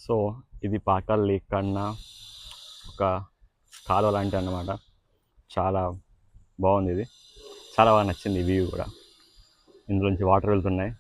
So ఇది Pakala lake కన్నా ఒక కాలువ లాంటిది అన్నమాట. చాలా బాగుంది. ఇది చాలా బాగా నచ్చింది. ఈ వ్యూ కూడా ఇందులోంచి వాటర్ వెళ్తున్నాయి.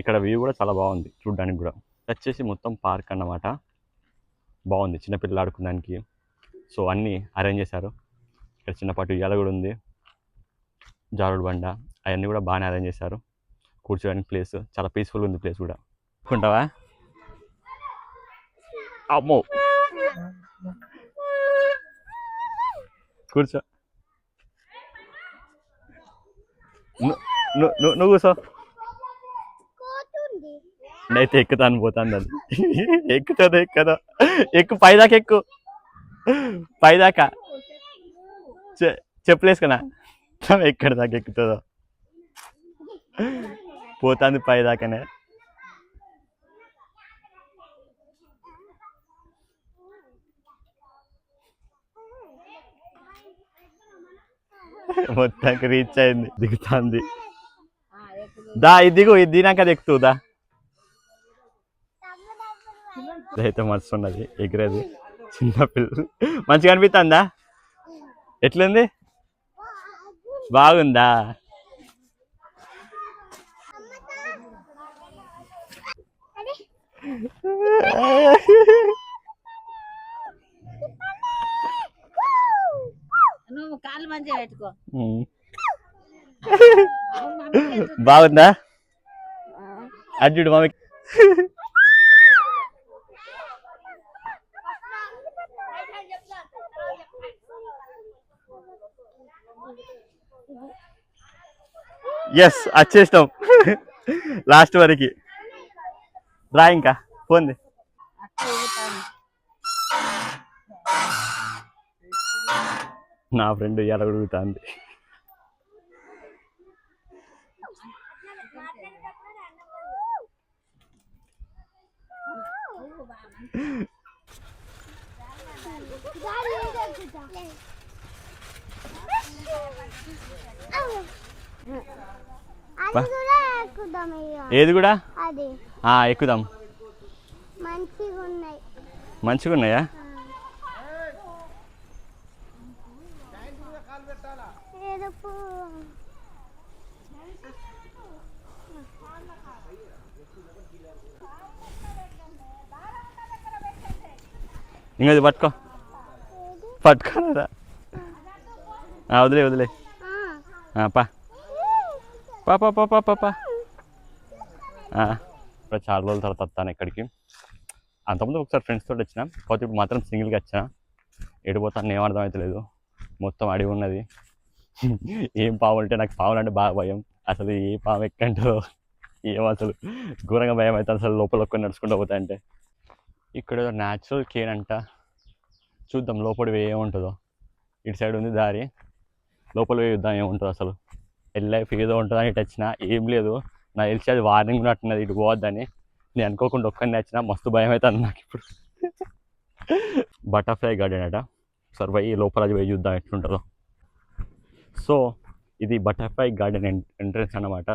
ఇక్కడ వ్యూ కూడా చాలా బాగుంది చూడడానికి కూడా. వచ్చేసి మొత్తం పార్క్ అన్నమాట. బాగుంది చిన్నపిల్లలు ఆడుకోవడానికి. సో అన్నీ అరేంజ్ చేశారు. ఇక్కడ చిన్నపాటి ఉయ్యాల కూడా ఉంది, జారుడు బండ, అవన్నీ కూడా బాగానే అరేంజ్ చేశారు. కూర్చోడానికి ప్లేస్ చాలా పీస్ఫుల్ ఉంది. ప్లేస్ కూడా అనుకుంటావా? అమ్మో, కూర్చో. నువ్వు కూర్చో. అయితే ఎక్కుతాను పోతాను అది. ఎక్కుతుందో ఎక్కదో. ఎక్కు, పైదాకా ఎక్కు, పైదాకా. చెప్పులేసుకున్నా ఎక్కడి దాకా ఎక్కుతుందో. పోతాంది పైదాకానే. మొత్తానికి రీచ్ అయింది, దిగుతుంది. దా ఇది దిగు, ఇది దినాక ఎక్కుతూ దా. అయితే మస్తు ఉన్నది ఎగిరేది. చిన్నపిల్లలు మంచిగా అనిపిస్తుందా? ఎట్లుంది? బాగుందా? నువ్వు కాళ్ళు మంచిగా పెట్టుకో. బాగుందా? అడ్డు మమ్మీ. ఎస్, వచ్చేసినాం లాస్ట్ వరకు. రా ఇంకా పోంది. నా ఫ్రెండ్ ఇలా అడుగుతుంది. ఏది కూడా ఎక్కుదాం. మంచిగా ఉన్నాయా? ఇంకది పట్టుకో, పట్టుకోరా. వదిలే వదిలే. పా పా పా పా పా పా. ఇప్పుడు చాలా రోజుల తర్వాత వస్తాను ఇక్కడికి. అంతకుముందు ఒకసారి ఫ్రెండ్స్ తోటి వచ్చిన, కాకపోతే ఇప్పుడు మాత్రం సింగిల్గా వచ్చిన. ఎడిపోతాను ఏం అర్థం అయితే లేదు. మొత్తం అడిగి ఉన్నది. ఏం పాము అంటే నాకు పాములు అంటే బాగా భయం. అసలు ఏ పాము ఎక్కంటో ఏం అసలు ఘోరంగా భయం అవుతుంది అసలు. లోపల ఒక్క నడుచుకుంటూ పోతా అంటే. ఇక్కడ న్యాచురల్ కేన్ అంట. చూద్దాం లోపల ఏముంటుందో. ఇటు సైడ్ ఉంది దారి, లోపల చూద్దాం ఏముంటుందో అసలు. లైఫ్ ఏదో ఉంటుందని ఇటు వచ్చిన, ఏం లేదు. నాకు తెలిసి అది వార్నింగ్ ఉన్నట్టున్నది ఇటు పోవద్దని. నేను అనుకోకుండా ఒక్కడిని వచ్చిన, మస్తు భయం అవుతుంది నాకు ఇప్పుడు. బటర్ఫ్లై గార్డెన్ అట. సరే పోయి లోపల అది పోయి చూద్దాం ఎట్లుంటుందో. సో ఇది బటర్ఫ్లై గార్డెన్ ఎంట్రన్స్ అన్నమాట.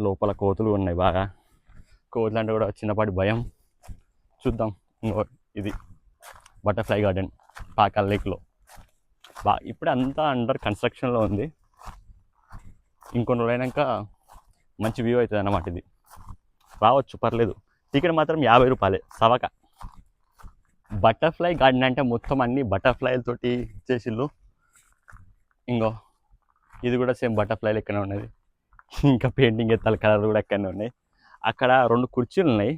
లోపల కోతులు ఉన్నాయి బాగా. కోతులు అంటే కూడా చిన్నపాటి భయం. చూద్దాం. ఇది బటర్ఫ్లై గార్డెన్ పాకాల లేక్లో. ఇప్పుడే అంతా అండర్ కన్స్ట్రక్షన్లో ఉంది. ఇంకొన్ని రోజులైనాక మంచి వ్యూ అవుతుంది అన్నమాట. ఇది రావచ్చు, పర్లేదు. టికెట్ మాత్రం 50 రూపాయలే సవక. బటర్ఫ్లై గార్డెన్ అంటే మొత్తం అన్ని బటర్ఫ్లైలతోటి చేసిళ్ళు. ఇంకో ఇది కూడా సేమ్ బటర్ఫ్లైలు ఎక్కడనే ఉన్నది. ఇంకా పెయింటింగ్ ఎత్తాలి, కలర్ కూడా ఎక్కడనే ఉన్నాయి. అక్కడ 2 కుర్చీలు ఉన్నాయి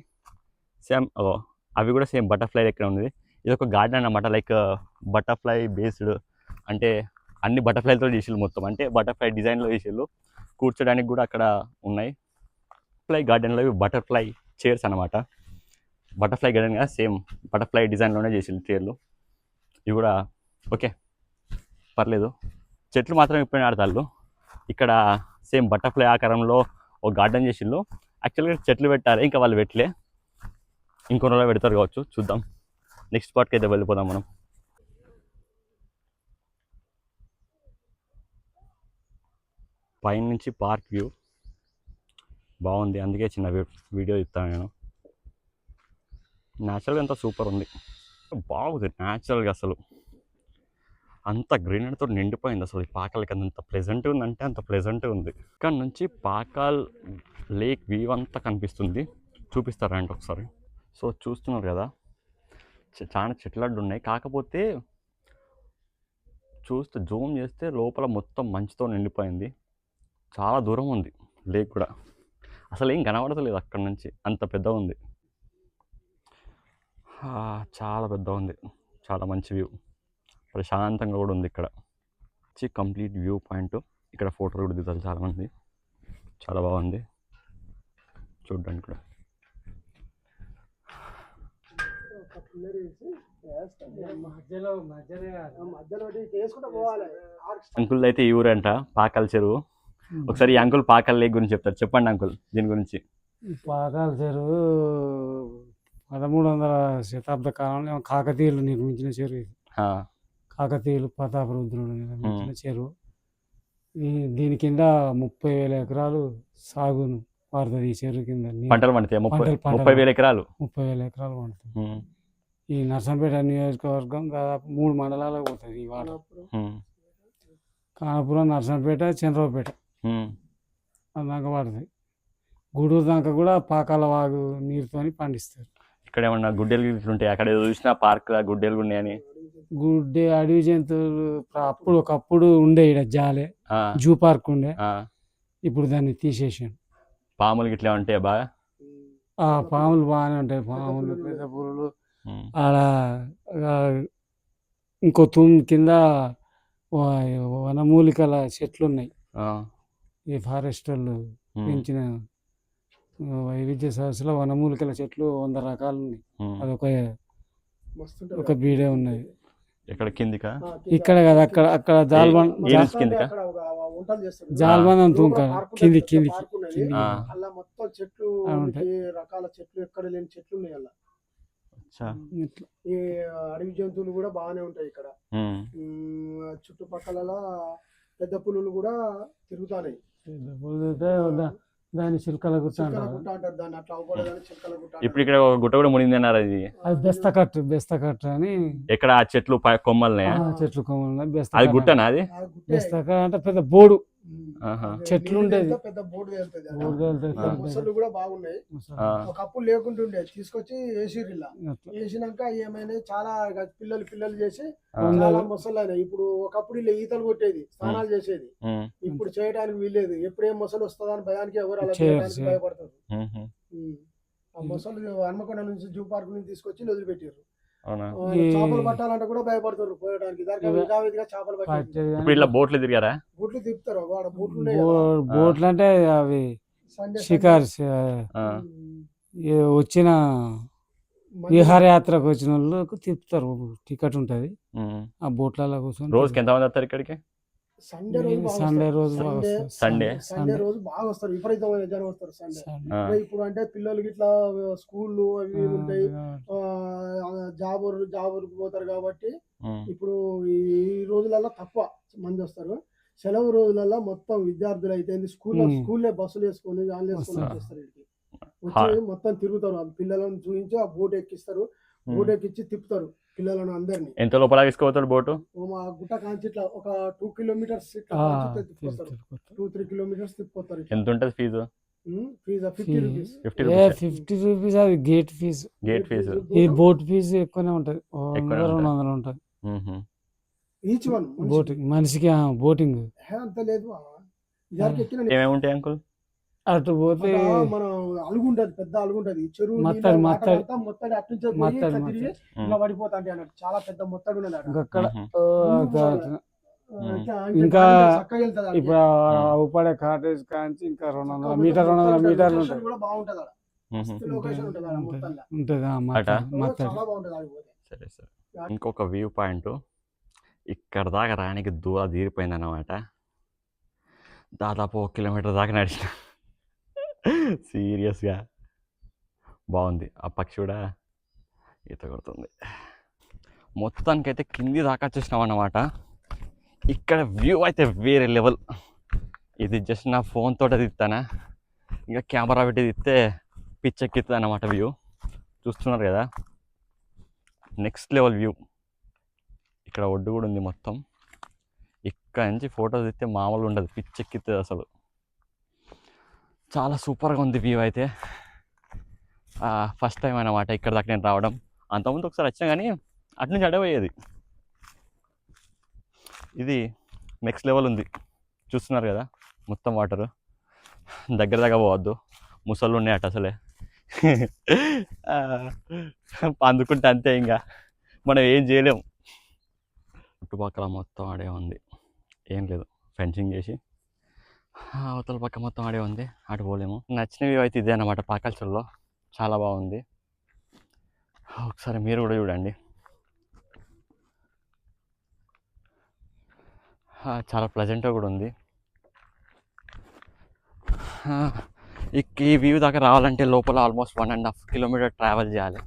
సేమ్, అవి కూడా సేమ్ బటర్ఫ్లై ఎక్కడ ఉన్నది. ఇది ఒక గార్డెన్ అన్నమాట, లైక్ బటర్ఫ్లై బేస్డ్. అంటే అన్ని బటర్ఫ్లైలతో చేసిళ్ళు మొత్తం, అంటే బటర్ఫ్లై డిజైన్లో చేసిళ్ళు. కూర్చోడానికి కూడా అక్కడ ఉన్నాయి. బటర్ఫ్లై గార్డెన్లో ఇవి బటర్ఫ్లై చైర్స్ అనమాట. బటర్ఫ్లై గార్డెన్ కదా, సేమ్ బటర్ఫ్లై డిజైన్లోనే చేసిళ్ళు చైర్లు. ఇవి కూడా ఓకే, పర్లేదు. చెట్లు మాత్రం ఇప్పుడు ఆడతాళ్ళు. ఇక్కడ సేమ్ బటర్ఫ్లై ఆకారంలో ఒక గార్డెన్ చేసిళ్ళు. యాక్చువల్గా చెట్లు పెట్టాలి, ఇంకా వాళ్ళు పెట్టలే. ఇంకొన్ని రోజులు పెడతారు కావచ్చు, చూద్దాం. నెక్స్ట్ స్పాట్కి అయితే వెళ్ళిపోదాం మనం. పైనుంచి పార్క్ వ్యూ బాగుంది, అందుకే చిన్న వీడియో ఇస్తాను నేను. న్యాచురల్గా ఎంత సూపర్ ఉంది, బాగుంది న్యాచురల్గా అసలు. అంత గ్రీనరీతో నిండిపోయింది అసలు. ఈ పాకాలకి అంత ప్లెజెంట్గా ఉందంటే అంత ప్లెజెంట్గా ఉంది. ఇక్కడ నుంచి పాకాల్ లేక్ వ్యూ అంతా కనిపిస్తుంది. చూపిస్తారండి ఒకసారి. సో చూస్తున్నారు కదా, చాలా చెట్లడ్డు ఉన్నాయి. కాకపోతే చూస్తే జూమ్ చేస్తే లోపల మొత్తం మంచుతో నిండిపోయింది. చాలా దూరం ఉంది లేక్ కూడా, అసలు ఏం కనబడతలేదు అక్కడ నుంచి, అంత పెద్ద ఉంది. చాలా పెద్ద ఉంది, చాలా మంచి వ్యూ, ప్రశాంతంగా కూడా ఉంది ఇక్కడ. Complete view point. ఇక్కడ ఫోటోలు కూడా దిగుతారు చాలామంది, చాలా బాగుంది చూడడానికి కూడా. అంకుల్ అయితే ఈ ఊరంట పాకాల్ చెరువు. ఒకసారి ఈ అంకుల్ పాకాల్ లేక్ గురించి చెప్తారు, చెప్పండి అంకుల్ దీని గురించి. పాకాల చెరువు 1300వ శతాబ్ద కాలంలో కాకతీయులు నిర్మించిన చెరువు ఇది. కాకతీయులు ప్రతాపరుద్రుడు నిర్మించిన చెరువు. దీని కింద 30,000 ఎకరాలు సాగును పడుతుంది. ఈ చెరువు కింద పంటలు పండుతాయి. 30,000 ఎకరాలు 30,000 ఎకరాలు పడుతుంది. ఈ నర్సంపేట నియోజకవర్గం దాదాపు 3 మండలాలకు పోతుంది ఈ వాటర్. కానపురం, నర్సంపేట, చంద్రపేట దాకా పడుతుంది. గూడూరు దాకా కూడా పాకాల వాగు నీరుతో పండిస్తారు. ఇక్కడ ఏమన్నా గుడ్డెలు ఉంటాయి? అక్కడ చూసిన పార్క్ గుడ్డెలు ఉన్నాయని. గుడ్డే అడవి జంతువులు అప్పుడు ఒకప్పుడు ఉండే ఇక్కడ జాలే జూ పార్క్ ఉండే, ఇప్పుడు దాన్ని తీసేసాను. పాములు ఇట్లా ఉంటాయి బాగా. పాములు బాగానే ఉంటాయి, పాములు, పెద్ద పులులు. ఆడ ఇంకో తూము కింద వనమూలికల చెట్లు ఉన్నాయి. ఈ ఫారెస్ట్ వాళ్ళు పెంచిన వైవిధ్య సరస్సులో వనమూలికల చెట్లు 100 రకాలు ఉన్నాయి. అదొక బీడే ఉన్నది. ఎక్కడ కిందికా? ఇక్కడ కదా, అక్కడ జాల్బంధం తూంక కింది మొత్తం చెట్లు, రకాల చెట్లు, ఎక్కడ లేని చెట్లు ఉన్నాయి అలా. ఈ అడవి జంతువులు కూడా బాగానే ఉంటాయి ఇక్కడ. చుట్టుపక్కల పెద్ద పులులు కూడా తిరుగుతాయి. దాని చిలకల గుట్ట అంటారు. ఇప్పుడు ఇక్కడ ఒక గుట్ట కూడా మునిగింది అన్నారు. అది బెస్తకట్టు అని. ఎక్కడ ఆ చెట్లు కొమ్మల్ని? చెట్లు కొమ్మలు. అది గుట్టనా? అది బెస్తకట్టు అంటే పెద్ద బోర్డు చెట్లు ఉండేది. పెద్ద బోర్డు ముసళ్ళు కూడా బాగున్నాయి. ఒకప్పుడు లేకుంటుండే, తీసుకొచ్చి వేసిర్రు. వేసినాక ఏమైనా చాలా పిల్లలు చేసి చాలా మొసళ్ళు అయినాయి. ఇప్పుడు ఒకప్పుడు ఇలా ఈతలు కొట్టేది, స్నానాలు చేసేది. ఇప్పుడు చేయడానికి వీల్లేదు. ఎప్పుడేం మొసలు వస్తుందని భయానికి ఎవరు అలా చేయడానికి భయపడతారు. ఆ మొసలు హన్మకొండ నుంచి జూ పార్క్ నుంచి తీసుకొచ్చి వదిలిపెట్టారు. చేపలు పట్టాలంటే కూడా భయపడతారు పోయడానికి. చేపలు పట్టారు. బోట్లు తిరిగారా? బోట్లు తిప్పుతారు. బోట్లు అంటే అవి షికార్స్ వచ్చిన విహారయాత్రకు వచ్చిన వాళ్ళకు తిప్పుతారు. టికెట్ ఉంటది ఆ బోట్లలో కూర్చొని. రోజుకి ఎంతమంది వస్తారు ఇక్కడికి? సండే రోజు బాగా వస్తారు. విపరీతమైన జనం వస్తారు సండే. ఇప్పుడు అంటే పిల్లలకి ఇట్లా స్కూళ్ళు అవి ఉంటాయి, జాబులకు పోతారు కాబట్టి ఇప్పుడు ఈ రోజులలో తక్కువ మంది వస్తారు. సెలవు రోజులలో మొత్తం విద్యార్థులు అయితే స్కూల్లే బస్సులు వేసుకొని వ్యాన్లు వేసుకొని వచ్చేస్తారు. వచ్చి మొత్తం తిరుగుతారు. పిల్లలను చూపించి ఆ బోట్ ఎక్కిస్తారు. బోట్ ఎక్కించి తిప్పుతారు పిల్లలను అందరినీ. ఎంత లోపల తీసుకోపోతారు బోటు? మా గుట్ట కాంచి ఇట్లా ఒక 2 కిలోమీటర్స్ 2-3 కిలోమీటర్స్ తిప్పుతారు. ఎంత ఉంటుంది ఫీజు? Fees 50 rupees. 50 రూపీస్ అది గేట్ ఫీజు. ఈ బోట్ ఫీజు ఎక్కువనే ఉంటది, 200 ఉంటది ఈచ్ వన్. బోటింగ్ మనిషికి బోటింగ్ అంత లేదు. ఏమేమి ఉంటాయి అంకుల్? అటు పోతే మనం అలుగుంటది, పెద్ద అలుగుంటది. చెరువు మొత్తడి అటు తిరిగి ఇలా పడిపోతాంటే అన్నట్టు. చాలా పెద్ద మొత్తడి ఉన్నది అక్కడ. ఇంకా ఇప్పుడు ఉపాడే కాటేజ్ కాంచి ఇంకా 200 మీటర్లు కూడా బాగుంటది. సరే సరే. ఇంకొక వ్యూ పాయింట్ ఇక్కడ దాకా రానికి దూరం తీరిపోయింది అన్నమాట. దాదాపు 1 కిలోమీటర్ దాకా నడిచిన. సీరియస్గా బాగుంది. ఆ పక్షి కూడా ఈత కొడుతుంది. మొత్తానికైతే కింది దాకా వచ్చేసినాం అన్నమాట. ఇక్కడ వ్యూ అయితే వేరే లెవెల్. ఇది జస్ట్ నా ఫోన్ తోట తీస్తానా, ఇంకా కెమెరా పెట్టి తీస్తే పిచ్చెక్కిస్తుంది అన్నమాట వ్యూ. చూస్తున్నారు కదా. Next level view. ఇక్కడ ఒడ్డు కూడా ఉంది మొత్తం. ఇక్కడ నుంచి ఫోటోస్ అయితే మామూలుగా ఉండదు, పిచ్చెక్కితుంది అసలు. చాలా సూపర్గా ఉంది వ్యూ అయితే. ఫస్ట్ టైం అన్నమాట ఇక్కడ దాకా నేను రావడం. అంతకుముందు ఒకసారి వచ్చినా కానీ అటు నుంచి అడపోయేది. ఇది నెక్స్ట్ లెవెల్ ఉంది, చూస్తున్నారు కదా మొత్తం వాటరు. దగ్గర దగ్గర పోవద్దు, ముసళ్ళు ఉన్నాయి అటు అసలే. అందుకుంటే అంతే, ఇంకా మనం ఏం చేయలేము. చుట్టుపక్కల మొత్తం ఆడే ఉంది, ఏం లేదు, ఫెన్సింగ్ చేసి అవతల పక్క మొత్తం ఆడే ఉంది, అటు పోలేము. నచ్చినవి అయితే ఇదే అన్నమాట పాకల్చర్లో, చాలా బాగుంది. ఒకసారి మీరు కూడా చూడండి. చాలా ప్లెజెంట్గా కూడా ఉంది. ఈ వ్యూ దాకా రావాలంటే లోపల ఆల్మోస్ట్ 1.5 కిలోమీటర్ ట్రావెల్ చేయాలి.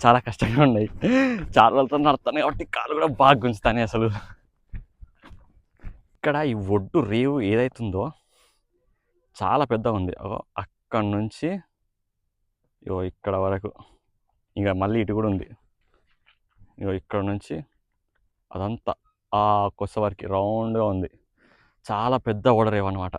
చాలా కష్టంగా ఉన్నాయి, చాలా రోజులతో నడుస్తాను కాబట్టి కాళ్ళు కూడా బాగా గుంజుతాయి అసలు. ఇక్కడ ఈ ఒడ్డు రేవు ఏదైతుందో చాలా పెద్దగా ఉంది. అక్కడ నుంచి ఇక్కడ వరకు, ఇంకా మళ్ళీ ఇటు కూడా ఉంది. ఇక్కడ నుంచి అదంతా ఆ కొస వరకు రౌండ్గా ఉంది. చాలా పెద్ద ఓడరేవు అనమాట.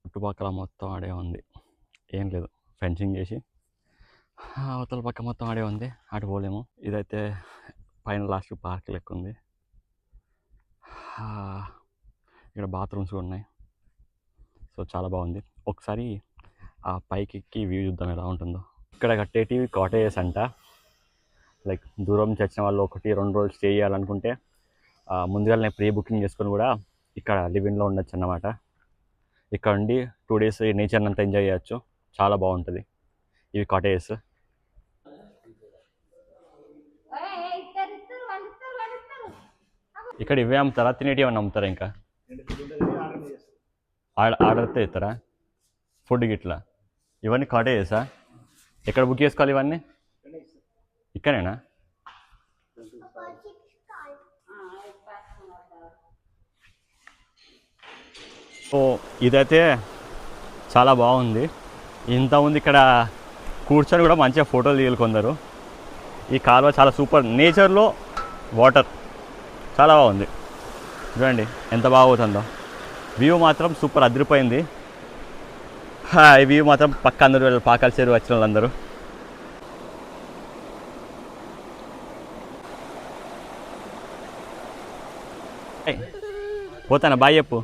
చుట్టుపక్కల మొత్తం ఆడే ఉంది, ఏం లేదు, ఫెన్సింగ్ చేసి అవతల పక్క మొత్తం ఆడే ఉంది, అటు పోలేము. ఇదైతే పైన లాస్ట్ పార్క్ లెక్క ఉంది. ఇక్కడ బాత్రూమ్స్ కూడా ఉన్నాయి. సో చాలా బాగుంది. ఒకసారి ఆ పైకి ఎక్కి వ్యూ చూద్దాం ఎలా ఉంటుందో. ఇక్కడ కట్టేటివి కాటేజెస్ అంట. లైక్ దూరం నుంచి వచ్చిన వాళ్ళు 1-2 రోజులు స్టే చేయాలనుకుంటే ముందుగానే ప్రీ బుకింగ్ చేసుకొని కూడా ఇక్కడ లివింగ్లో ఉండొచ్చు అన్నమాట. ఇక్కడ ఉండి 2 days నేచర్ని అంతా ఎంజాయ్ చేయొచ్చు, చాలా బాగుంటుంది. ఇవి కాటేజెస్. ఇక్కడ ఇవే అమ్ముతారా, తినేటివి ఏమన్నా అమ్ముతారా? ఇంకా ఆర్డర్తో ఇస్తారా ఫుడ్ గిట్లా? ఇవన్నీ కాటేజెసా? ఎక్కడ బుక్ చేసుకోవాలి ఇవన్నీ? ఇక్కడేనా? సో ఇదైతే చాలా బాగుంది. ఇంతకుముందు ఇక్కడ కూర్చొని కూడా మంచిగా ఫోటోలు తీయాలి కొందరు. ఈ కాలువ చాలా సూపర్, నేచర్లో వాటర్ చాలా బాగుంది. చూడండి ఎంత బాగుంటుందో. వ్యూ మాత్రం సూపర్ అదిరిపోయింది. ఈ వ్యూ మాత్రం పక్క అందరూ పాకల్చేరు వచ్చిన వాళ్ళందరూ. పోతానా? బాయ్ చెప్పు.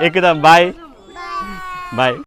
ఎక్కుదాం. Bye bye.